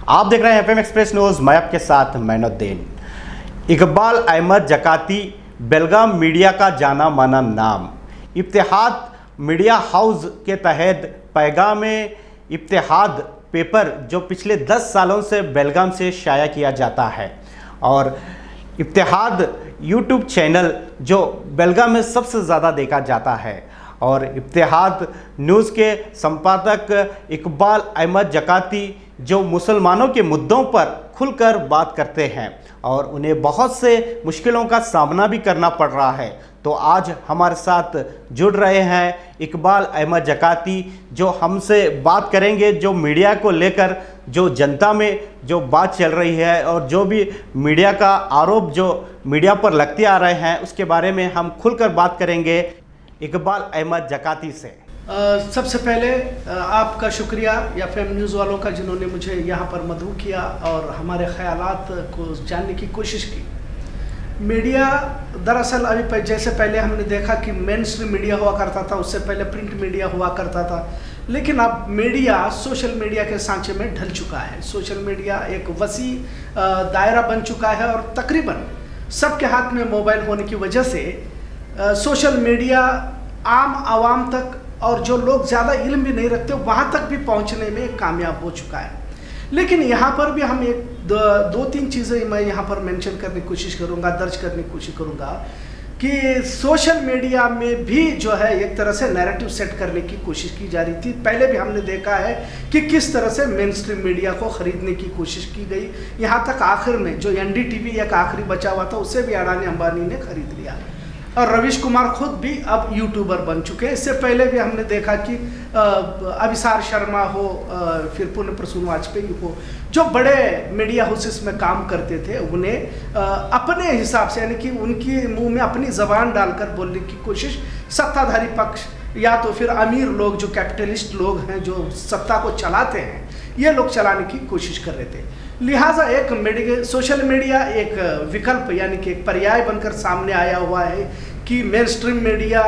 आप देख रहे हैं एफएम एक्सप्रेस न्यूज़। मैं आपके साथ मैनुद्दीन। इकबाल अहमद जकाती बेलगाम मीडिया का जाना माना नाम। इत्तेहाद मीडिया हाउस के तहत पैगाम इत्तेहाद पेपर जो पिछले 10 सालों से बेलगाम से शाया किया जाता है और इत्तेहाद यूट्यूब चैनल जो बेलगाम में सबसे ज़्यादा देखा जाता है और इत्तेहाद न्यूज़ के संपादक इकबाल अहमद जकाती जो मुसलमानों के मुद्दों पर खुलकर बात करते हैं और उन्हें बहुत से मुश्किलों का सामना भी करना पड़ रहा है। तो आज हमारे साथ जुड़ रहे हैं इकबाल अहमद जकाती जो हमसे बात करेंगे जो मीडिया को लेकर जो जनता में जो बात चल रही है और जो भी मीडिया का आरोप जो मीडिया पर लगते आ रहे हैं उसके बारे में हम खुलकर बात करेंगे इकबाल अहमद जकाती से। सबसे पहले आपका शुक्रिया एफएम न्यूज़ वालों का जिन्होंने मुझे यहाँ पर मदऊ किया और हमारे ख़यालात को जानने की कोशिश की। मीडिया दरअसल अभी जैसे पहले हमने देखा कि मेन स्ट्रीम मीडिया हुआ करता था, उससे पहले प्रिंट मीडिया हुआ करता था, लेकिन अब मीडिया सोशल मीडिया के सांचे में ढल चुका है। सोशल मीडिया एक वसी दायरा बन चुका है और तकरीबन सबके हाथ में मोबाइल होने की वजह से सोशल मीडिया आम आवाम तक और जो लोग ज़्यादा इल्म भी नहीं रखते वहाँ तक भी पहुँचने में कामयाब हो चुका है। लेकिन यहाँ पर भी हम एक दो तीन चीज़ें मैं यहाँ पर मेंशन करने की कोशिश करूँगा, दर्ज करने की कोशिश करूँगा कि सोशल मीडिया में भी जो है एक तरह से नैरेटिव सेट करने की कोशिश की जा रही थी। पहले भी हमने देखा है कि किस तरह से मेन स्ट्रीम मीडिया को ख़रीदने की कोशिश की गई। यहाँ तक आखिर में जो NDTV एक आखिरी बचा हुआ था उसे भी अडानी अंबानी ने खरीद लिया और रवीश कुमार खुद भी अब यूट्यूबर बन चुके हैं। इससे पहले भी हमने देखा कि अभिसार शर्मा हो, फिर पुण्य प्रसून वाजपेयी हो, जो बड़े मीडिया हाउसेस में काम करते थे, उन्हें अपने हिसाब से यानी कि उनकी मुंह में अपनी ज़बान डालकर बोलने की कोशिश सत्ताधारी पक्ष या तो फिर अमीर लोग जो कैपिटलिस्ट लोग हैं जो सत्ता को चलाते हैं, ये लोग चलाने की कोशिश कर रहे थे। लिहाजा एक सोशल मीडिया एक विकल्प यानी कि एक पर्याय बनकर सामने आया हुआ है कि मेन स्ट्रीम मीडिया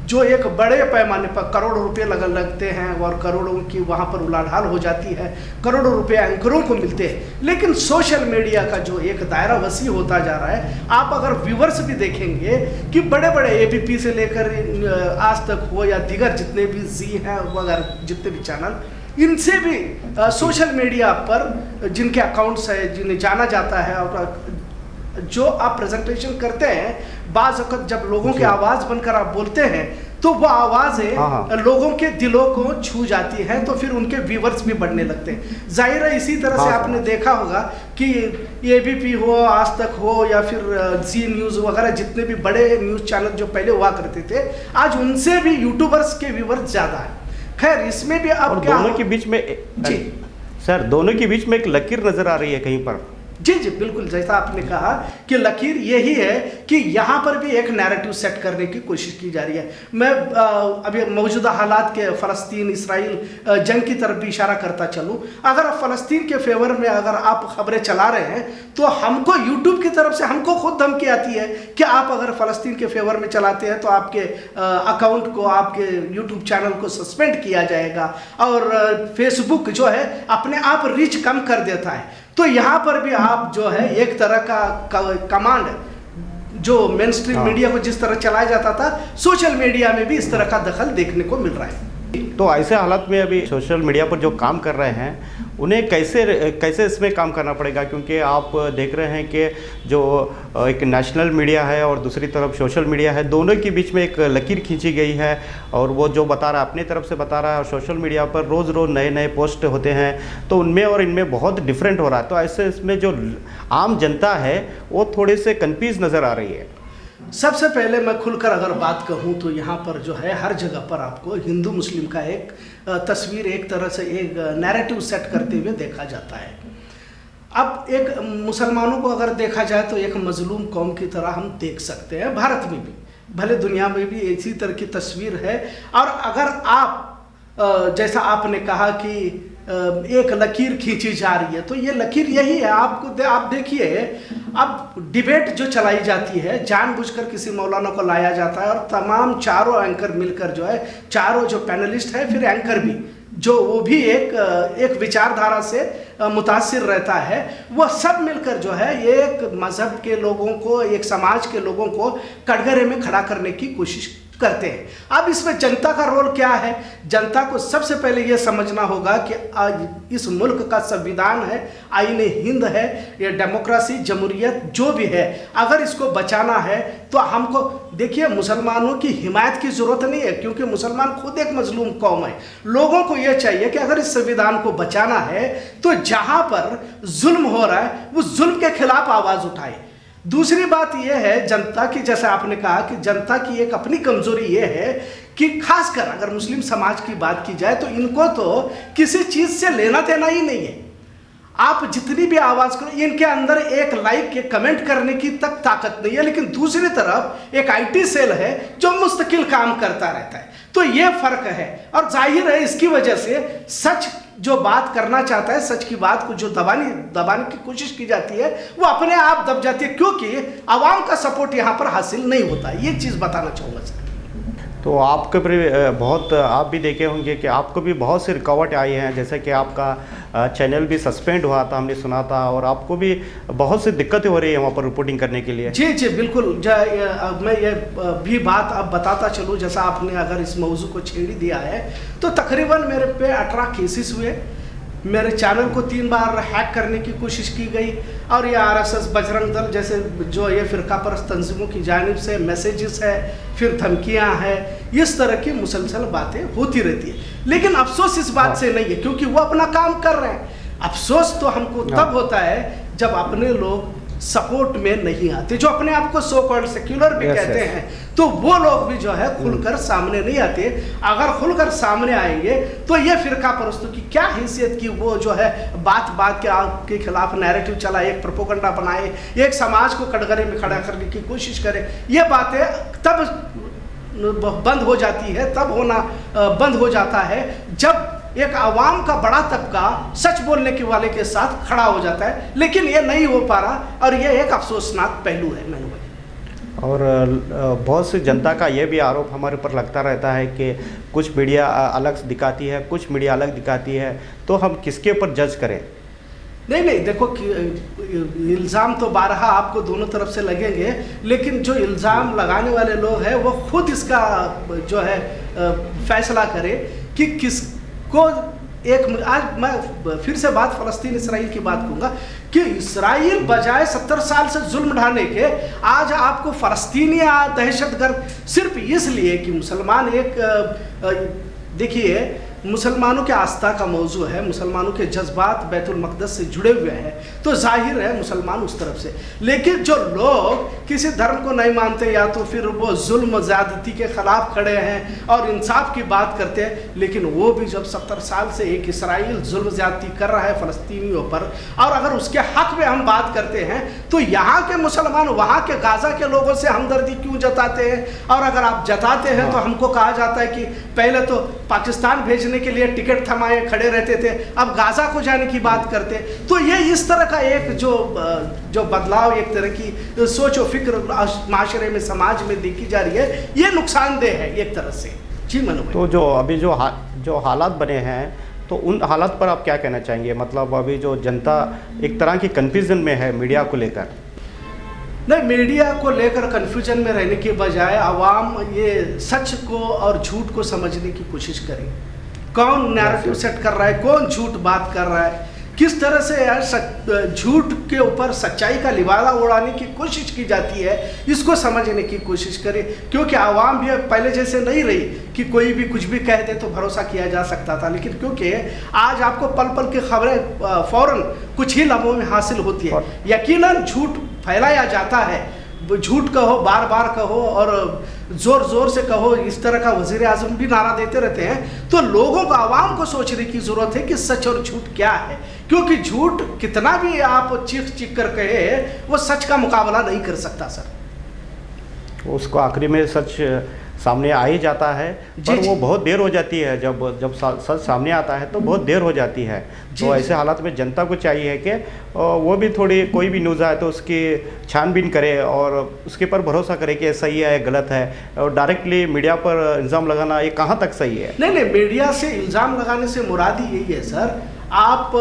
जो एक बड़े पैमाने पर करोड़ों रुपए लगते हैं और करोड़ों की वहाँ पर उलाढाल हो जाती है, करोड़ों रुपए एंकरों को मिलते हैं, लेकिन सोशल मीडिया का जो एक दायरा वसी होता जा रहा है। आप अगर व्यूवर्स भी देखेंगे कि बड़े बड़े ABP से लेकर आज तक हो या दीगर जितने भी जी हैं वगैरह जितने भी चैनल, इनसे भी सोशल मीडिया पर जिनके अकाउंट्स है, जिन्हें जाना जाता है और जो आप प्रेजेंटेशन करते हैं, बाज़ वक़्त जब लोगों की आवाज़ बनकर आप बोलते हैं तो वो आवाज़ें लोगों के दिलों को छू जाती हैं, तो फिर उनके व्यूवर्स भी बढ़ने लगते हैं। जाहिर है इसी तरह से आपने देखा होगा कि ABP हो, आज तक हो या फिर जी न्यूज़ वगैरह जितने भी बड़े न्यूज़ चैनल जो पहले हुआ करते थे, आज उनसे भी यूट्यूबर्स के व्यूवर्स ज़्यादा हैं। खैर इसमें भी अब क्या दोनों के बीच में जी सर, दोनों के बीच में एक लकीर नजर आ रही है कहीं पर। जी बिल्कुल, जैसा आपने कहा कि लकीर यही है कि यहाँ पर भी एक नैरेटिव सेट करने की कोशिश की जा रही है। मैं अभी मौजूदा हालात के फ़लस्तीन इसराइल जंग की तरफ भी इशारा करता चलूँ। अगर आप फ़लस्तीन के फेवर में अगर आप खबरें चला रहे हैं तो हमको यूट्यूब की तरफ से हमको खुद धमकी आती है कि आप अगर फ़लस्तीन के फेवर में चलाते हैं तो आपके अकाउंट को, आपके यूट्यूब चैनल को सस्पेंड किया जाएगा और फेसबुक जो है अपने आप रीच कम कर देता है। तो यहाँ पर भी आप जो है एक तरह का कमांड जो मेन स्ट्रीम मीडिया को जिस तरह चलाया जाता था, सोशल मीडिया में भी इस तरह का दखल देखने को मिल रहा है। तो ऐसे हालात में अभी सोशल मीडिया पर जो काम कर रहे हैं उन्हें कैसे इसमें काम करना पड़ेगा, क्योंकि आप देख रहे हैं कि जो एक नेशनल मीडिया है और दूसरी तरफ सोशल मीडिया है, दोनों के बीच में एक लकीर खींची गई है और वो जो बता रहा है अपनी तरफ से बता रहा है और सोशल मीडिया पर रोज़ नए पोस्ट होते हैं तो उनमें और इनमें बहुत डिफरेंट हो रहा है। तो ऐसे इसमें जो आम जनता है वो थोड़े से कन्फ्यूज नज़र आ रही है। सबसे पहले मैं खुलकर अगर बात कहूँ तो यहाँ पर जो है हर जगह पर आपको हिंदू मुस्लिम का एक तस्वीर एक तरह से एक नैरेटिव सेट करते हुए देखा जाता है। अब एक मुसलमानों को अगर देखा जाए तो एक मजलूम कौम की तरह हम देख सकते हैं। भारत में भी, भले दुनिया में भी इसी तरह की तस्वीर है। और अगर आप जैसा आपने कहा कि एक लकीर खींची जा रही है, तो ये लकीर यही है। आप देखिए, अब डिबेट जो चलाई जाती है, जानबूझकर किसी मौलाना को लाया जाता है और तमाम चारों एंकर मिलकर जो है, चारों जो पैनलिस्ट है, फिर एंकर भी जो वो भी एक विचारधारा से मुतासिर रहता है, वह सब मिलकर जो है एक मजहब के लोगों को, एक समाज के लोगों को कटघरे में खड़ा करने की कोशिश करते हैं। अब इसमें जनता का रोल क्या है? जनता को सबसे पहले यह समझना होगा कि आज इस मुल्क का संविधान है, आईने हिंद है, ये डेमोक्रेसी, जमहूरियत जो भी है, अगर इसको बचाना है तो हमको देखिए, मुसलमानों की हिमायत की जरूरत नहीं है, क्योंकि मुसलमान खुद एक मजलूम कौम है। लोगों को यह चाहिए कि अगर इस संविधान को बचाना है तो जहां पर जुल्म हो रहा है उस जुल्म के खिलाफ आवाज उठाए। दूसरी बात यह है जनता की, जैसे आपने कहा कि जनता की एक अपनी कमजोरी यह है कि खासकर अगर मुस्लिम समाज की बात की जाए तो इनको तो किसी चीज से लेना देना ही नहीं है। आप जितनी भी आवाज करो, इनके अंदर एक लाइक के कमेंट करने की तक ताकत नहीं है, लेकिन दूसरी तरफ एक आईटी सेल है जो मुस्तकिल काम करता रहता है। तो ये फर्क है, और जाहिर है इसकी वजह से सच जो बात करना चाहता है, सच की बात को जो दबाने की कोशिश की जाती है, वो अपने आप दब जाती है, क्योंकि आवाम का सपोर्ट यहाँ पर हासिल नहीं होता। ये चीज़ बताना चाहूँगा सर। तो आपके पर बहुत, आप भी देखे होंगे कि आपको भी बहुत सी रुकावट आई हैं, जैसे कि आपका चैनल भी सस्पेंड हुआ था, हमने सुना था, और आपको भी बहुत सी दिक्कतें हो रही है वहाँ पर रिपोर्टिंग करने के लिए। जी जी बिल्कुल। मैं ये भी बात अब बताता चलूँ, जैसा आपने अगर इस मौजू को छेड़ ही दिया है, तो तकरीबन मेरे पे 18 केसेस हुए। मेरे चैनल को 3 बार हैक करने की कोशिश की गई, और ये आरएसएस, बजरंग दल जैसे जो ये फ़िरका परस्त तंजीमों की जानिब से मैसेजेस है, फिर धमकियां हैं, इस तरह की मुसलसल बातें होती रहती है। लेकिन अफसोस इस बात से नहीं है, क्योंकि वो अपना काम कर रहे हैं। अफसोस तो हमको तब होता है जब अपने लोग सपोर्ट में नहीं आते, जो अपने आप को सो कॉल्ड सेक्युलर भी कहते हैं, तो वो लोग भी जो है खुलकर सामने नहीं आते। अगर खुलकर सामने आएंगे तो ये फिरका परस्तों की क्या हैसियत की वो जो है बात के आपके खिलाफ नैरेटिव चलाए, एक प्रोपोगंडा बनाए, एक समाज को कटघरे में खड़ा करने की कोशिश करे, ये बातें तब बंद हो जाती है, तब होना बंद हो जाता है जब एक आवाम का बड़ा तबका सच बोलने के वाले के साथ खड़ा हो जाता है। लेकिन ये नहीं हो पा रहा, और ये एक अफसोसनाक पहलू है मैनू भाई। और बहुत सी जनता का ये भी आरोप हमारे ऊपर लगता रहता है कि कुछ मीडिया अलग दिखाती है, कुछ मीडिया अलग दिखाती है, तो हम किसके ऊपर जज करें? नहीं, देखो कि इल्ज़ाम तो बारहा आपको दोनों तरफ से लगेंगे, लेकिन जो इल्ज़ाम लगाने वाले लोग हैं वो खुद इसका जो है फैसला करें कि किसको आज मैं फिर से बात फ़लस्तीन इसराइल की बात कहूँगा कि इसराइल बजाय 70 साल से जुल्म ढाने के आज आपको फ़लस्तीनी दहशतगर्द सिर्फ इसलिए कि मुसलमान एक देखिए मुसलमानों के आस्था का मौजू है, मुसलमानों के जज्बात बैतुल मक़दस से जुड़े हुए हैं, तो जाहिर है मुसलमान उस तरफ से। लेकिन जो लोग किसी धर्म को नहीं मानते, या तो फिर वो जुल्म ज़्यादती के ख़िलाफ़ खड़े हैं और इंसाफ की बात करते हैं, लेकिन वो भी जब 70 साल से एक इसराइल जुल्म ज़्यादती कर रहा है फ़लस्तीनियों पर, और अगर उसके हक़ में हम बात करते हैं तो यहाँ के मुसलमान वहाँ के गाज़ा के लोगों से हमदर्दी क्यों जताते हैं? और अगर आप जताते हैं तो हमको कहा जाता है कि पहले तो पाकिस्तान भेजने के लिए टिकट थमाए खड़े रहते थे, अब गाजा को जाने की बात करते। तो ये इस तरह का एक जो बदलाव, एक तरह की सोच और फिक्र माशरे में, समाज में देखी जा रही है, ये नुकसानदेह है एक तरह से। जी मनोज, तो जो अभी जो हालात बने हैं, तो उन हालात पर आप क्या कहना चाहेंगे? मतलब अभी जो जनता एक तरह की कन्फ्यूजन में है मीडिया को लेकर। नहीं, मीडिया को लेकर कन्फ्यूजन में रहने के बजाय आवाम ये सच को और झूठ को समझने की कोशिश करे। कौन नैरेटिव सेट कर रहा है, कौन झूठ बात कर रहा है, किस तरह से यार झूठ के ऊपर सच्चाई का लिबाला उड़ाने की कोशिश की जाती है, इसको समझने की कोशिश करें। क्योंकि आवाम भी पहले जैसे नहीं रही कि कोई भी कुछ भी कह दे तो भरोसा किया जा सकता था, लेकिन क्योंकि आज आपको पल पल की खबरें फ़ौरन कुछ ही लम्हों में हासिल होती है, यकीनन झूठ फैलाया जाता है। झूठ कहो, बार बार कहो और ज़ोर ज़ोर से कहो, इस तरह का वज़ीर आज़म भी नारा देते रहते हैं। तो लोगों को, आवाम को सोचने की ज़रूरत है कि सच और झूठ क्या है, क्योंकि झूठ कितना भी आप चीख कर कहे, वो सच का मुकाबला नहीं कर सकता सर। उसको आखिरी में सामने आ ही जाता है, जी, पर जी। वो बहुत देर हो जाती है। जब सच सामने आता है तो बहुत देर हो जाती है। जी, तो जी। ऐसे हालात में जनता को चाहिए कि वो भी थोड़ी, कोई भी न्यूज़ आए तो उसकी छानबीन करे और उसके पर भरोसा करे कि सही है गलत है। और डायरेक्टली मीडिया पर इल्ज़ाम लगाना ये कहाँ तक सही है? नहीं नहीं, मीडिया से इल्ज़ाम लगाने से मुराद ही यही है सर। आप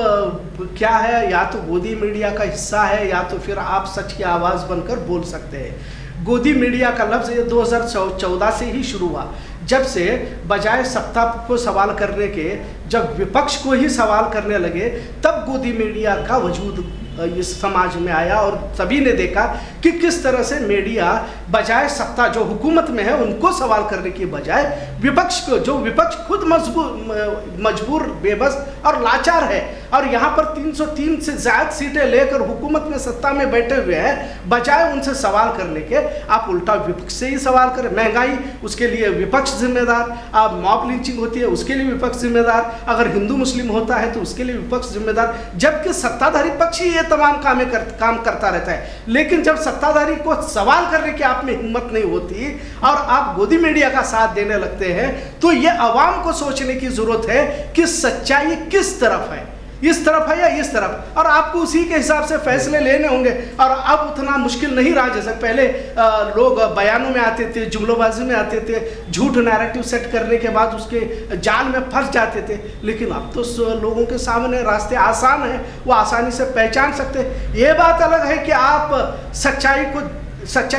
क्या है, या तो गोदी मीडिया का हिस्सा है या तो फिर आप सच की आवाज़ बनकर बोल सकते हैं। गोदी मीडिया का लफ्ज़ ये 2014 से ही शुरू हुआ, जब से बजाय सत्ता को सवाल करने के जब विपक्ष को ही सवाल करने लगे, तब गोदी मीडिया का वजूद इस समाज में आया और सभी ने देखा कि किस तरह से मीडिया बजाय सत्ता जो हुकूमत में है उनको सवाल करने की बजाय विपक्ष को, जो विपक्ष खुद मजबूर, बेबस और लाचार है और यहाँ पर 303 से ज़्यादा सीटें लेकर हुकूमत में सत्ता में बैठे हुए हैं, बजाय उनसे सवाल करने के आप उल्टा विपक्ष से ही सवाल करें। महंगाई, उसके लिए विपक्ष जिम्मेदार। आप मॉब लिंचिंग होती है, उसके लिए विपक्ष जिम्मेदार। अगर हिंदू मुस्लिम होता है तो उसके लिए विपक्ष जिम्मेदार, जबकि सत्ताधारी पक्ष ही तमाम काम करता रहता है। लेकिन जब सत्ताधारी को सवाल करने की आप में हिम्मत नहीं होती और आप गोदी मीडिया का साथ देने लगते हैं, तो ये अवाम को सोचने की जरूरत है कि सच्चाई किस तरफ है, इस तरफ है या इस तरफ, और आपको उसी के हिसाब से फैसले लेने होंगे। और अब उतना मुश्किल नहीं रहा जैसे पहले लोग बयानों में आते थे, जुमलोबाजी में आते थे, झूठ नैरेटिव सेट करने के बाद उसके जाल में फंस जाते थे। लेकिन अब तो लोगों के सामने रास्ते आसान हैं, वो आसानी से पहचान सकते हैं। ये बात अलग है कि आप सच्चाई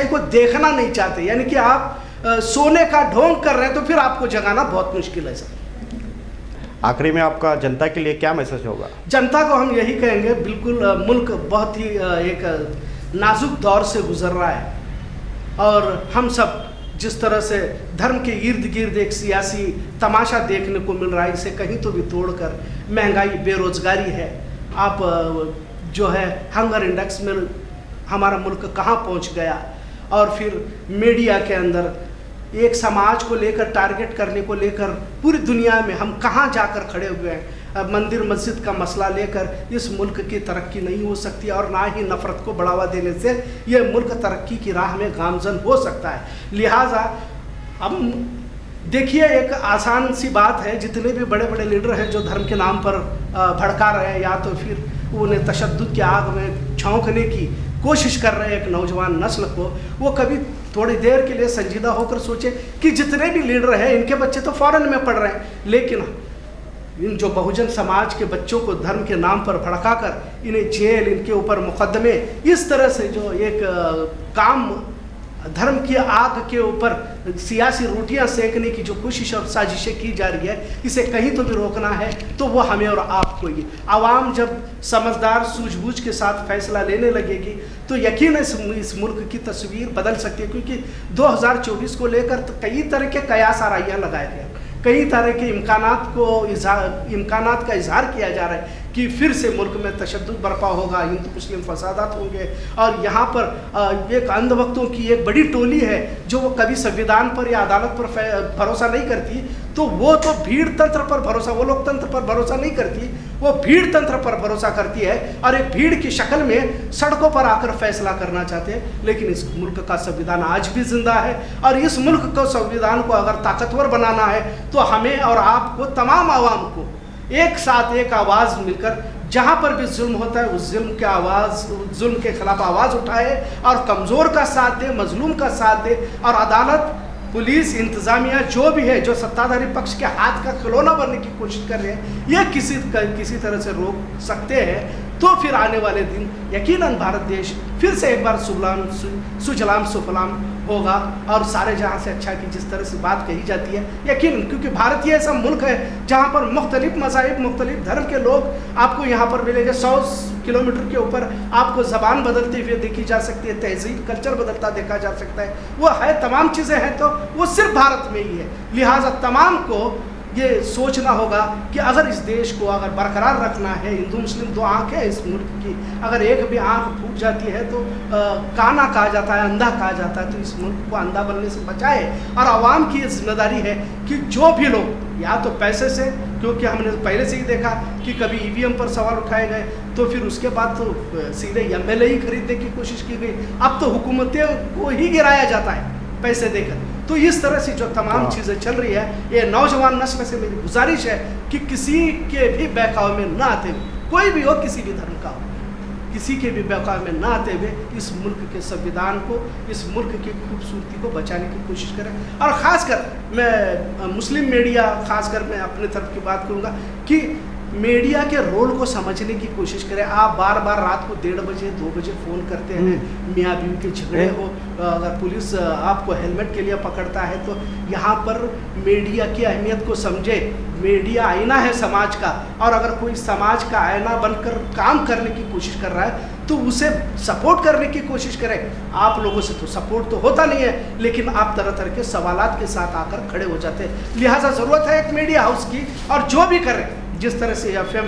को देखना नहीं चाहते, यानी कि आप सोने का ढोंग कर रहे हैं, तो फिर आपको जगाना बहुत मुश्किल है सर। आखिरी में आपका जनता के लिए क्या मैसेज होगा? जनता को हम यही कहेंगे, बिल्कुल मुल्क बहुत ही एक नाजुक दौर से गुजर रहा है और हम सब जिस तरह से धर्म के इर्द गिर्द एक सियासी तमाशा देखने को मिल रहा है, इसे कहीं तो भी तोड़कर महंगाई, बेरोजगारी है, आप जो है हंगर इंडेक्स में हमारा मुल्क कहाँ पहुँच गया, और फिर मीडिया के अंदर एक समाज को लेकर, टारगेट करने को लेकर पूरी दुनिया में हम कहाँ जाकर खड़े हुए हैं। मंदिर मस्जिद का मसला लेकर इस मुल्क की तरक्की नहीं हो सकती और ना ही नफ़रत को बढ़ावा देने से यह मुल्क तरक्की की राह में गामजन हो सकता है। लिहाजा हम देखिए, एक आसान सी बात है, जितने भी बड़े बड़े लीडर हैं जो धर्म के नाम पर भड़का रहे हैं या तो फिर उन्हें तशद्दुद की आग में झोंकने की कोशिश कर रहे हैं एक नौजवान नस्ल को, वो कभी थोड़ी देर के लिए संजीदा होकर सोचे कि जितने भी लीडर हैं इनके बच्चे तो फॉरेन में पढ़ रहे हैं, लेकिन इन जो बहुजन समाज के बच्चों को धर्म के नाम पर भड़काकर इन्हें जेल, इनके ऊपर मुकदमे, इस तरह से जो एक काम धर्म की आग के ऊपर सियासी रोटियां सेकने की जो कोशिश और साजिशें की जा रही है, इसे कहीं तो भी रोकना है तो वो हमें और आपको ही। आवाम जब समझदार सूझबूझ के साथ फैसला लेने लगेगी तो यकीन इस मुल्क की तस्वीर बदल सकती है, क्योंकि 2024 को लेकर तो कई तरह के कयास आराइयाँ लगाए गए, कई तरह के इम्कानात का इजहार किया जा रहा है कि फिर से मुल्क में तशद्दुद बर्पा होगा, हिंदू मुस्लिम फसादात होंगे, और यहाँ पर एक अंधभक्तों की एक बड़ी टोली है जो वो कभी संविधान पर या अदालत पर भरोसा नहीं करती, तो वो तो भीड़ तंत्र पर भरोसा, वो लोकतंत्र पर भरोसा नहीं करती, वो भीड़ तंत्र पर भरोसा करती है और एक भीड़ की शक्ल में सड़कों पर आकर फैसला करना चाहते हैं। लेकिन इस मुल्क का संविधान आज भी जिंदा है और इस मुल्क को, संविधान को अगर ताकतवर बनाना है तो हमें और आपको, तमाम आवाम को एक साथ एक आवाज़ मिलकर जहाँ पर भी जुल्म होता है उस जुल्म के खिलाफ आवाज़ उठाए और कमज़ोर का साथ दे, मजलूम का साथ दे, और अदालत, पुलिस, इंतज़ामिया जो भी है जो सत्ताधारी पक्ष के हाथ का खिलौना बनने की कोशिश कर रहे हैं, ये किसी तरह से रोक सकते हैं, तो फिर आने वाले दिन यकीनन भारत देश फिर से एक बार सुजलाम सुफलाम होगा और सारे जहाँ से अच्छा की जिस तरह से बात कही जाती है, यकीन, क्योंकि भारत ये ऐसा मुल्क है जहाँ पर मुख्तलिफ मज़ाहिब, मुख्तलिफ धर्म के लोग आपको यहाँ पर मिलेंगे। 100 किलोमीटर के ऊपर आपको ज़बान बदलते हुए देखी जा सकती है, तहजीब, कल्चर बदलता देखा जा सकता है, वो है, तमाम चीज़ें हैं, तो वो सिर्फ भारत में ही है। लिहाजा तमाम को ये सोचना होगा कि अगर इस देश को अगर बरकरार रखना है, हिंदू मुस्लिम दो आँखें हैं इस मुल्क की, अगर एक भी आँख फूट जाती है तो काना कहा जाता है, अंधा कहा जाता है, तो इस मुल्क को अंधा बनने से बचाए। और आवाम की ये जिम्मेदारी है कि जो भी लोग या तो पैसे से, क्योंकि हमने पहले से ही देखा कि कभी EVM पर सवाल उठाए गए तो फिर उसके बाद तो सीधे MLA ही खरीदने की कोशिश की गई, अब तो हुकूमतें को ही गिराया जाता है पैसे देकर। तो इस तरह से जो तमाम चीज़ें चल रही है, ये नौजवान नस्ल से मेरी गुजारिश है कि किसी के भी बहकावे में ना आते हुए, कोई भी हो, किसी भी धर्म का हो, किसी के भी बहकावे में ना आते हुए इस मुल्क के संविधान को, इस मुल्क की खूबसूरती को बचाने की कोशिश करें। और ख़ासकर मैं मुस्लिम मीडिया, ख़ासकर मैं अपने तरफ की बात करूँगा कि मीडिया के रोल को समझने की कोशिश करें। आप बार बार रात को 1:30 बजे 2 बजे फ़ोन करते हैं, मियाँ बीवी के झगड़े हो, अगर पुलिस आपको हेलमेट के लिए पकड़ता है तो यहाँ पर मीडिया की अहमियत को समझे। मीडिया आईना है समाज का, और अगर कोई समाज का आईना बनकर काम करने की कोशिश कर रहा है तो उसे सपोर्ट करने की कोशिश करें। आप लोगों से तो सपोर्ट तो होता नहीं है, लेकिन आप तरह तरह के सवालात के साथ आकर खड़े हो जाते हैं। लिहाजा ज़रूरत है एक मीडिया हाउस की, और जो भी करें, जिस तरह से FM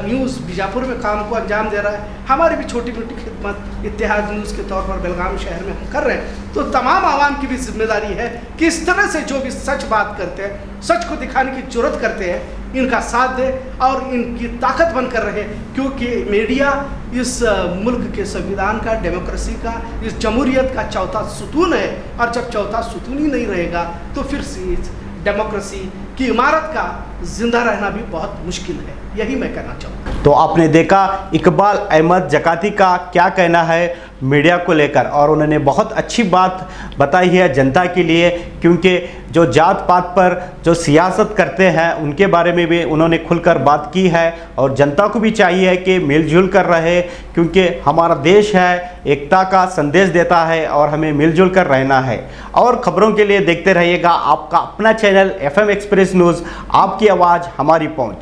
न्यूज़ बीजापुर में काम को अंजाम दे रहा है, हमारी भी छोटी मोटी खिदमत इत्तेहाद न्यूज़ के तौर पर बेलगाम शहर में हम कर रहे हैं, तो तमाम आवाम की भी जिम्मेदारी है कि इस तरह से जो भी सच बात करते हैं, सच को दिखाने की जरूरत करते हैं, इनका साथ दे और इनकी ताकत बनकर रहे। क्योंकि मीडिया इस मुल्क के संविधान का, डेमोक्रेसी का, इस जमहूरियत का चौथा सुतून है, और जब चौथा सुतून ही नहीं रहेगा तो फिर डेमोक्रेसी की इमारत का जिंदा रहना भी बहुत मुश्किल है। यही मैं कहना चाहूँगा। तो आपने देखा इकबाल अहमद जकाती का क्या कहना है मीडिया को लेकर, और उन्होंने बहुत अच्छी बात बताई है जनता के लिए, क्योंकि जो जात पात पर जो सियासत करते हैं उनके बारे में भी उन्होंने खुलकर बात की है, और जनता को भी चाहिए कि मिलजुल कर रहे, क्योंकि हमारा देश है, एकता का संदेश देता है और हमें मिलजुल कर रहना है। और ख़बरों के लिए देखते रहिएगा आपका अपना चैनल FM एक्सप्रेस न्यूज़, आपकी आवाज़ हमारी पहुँच।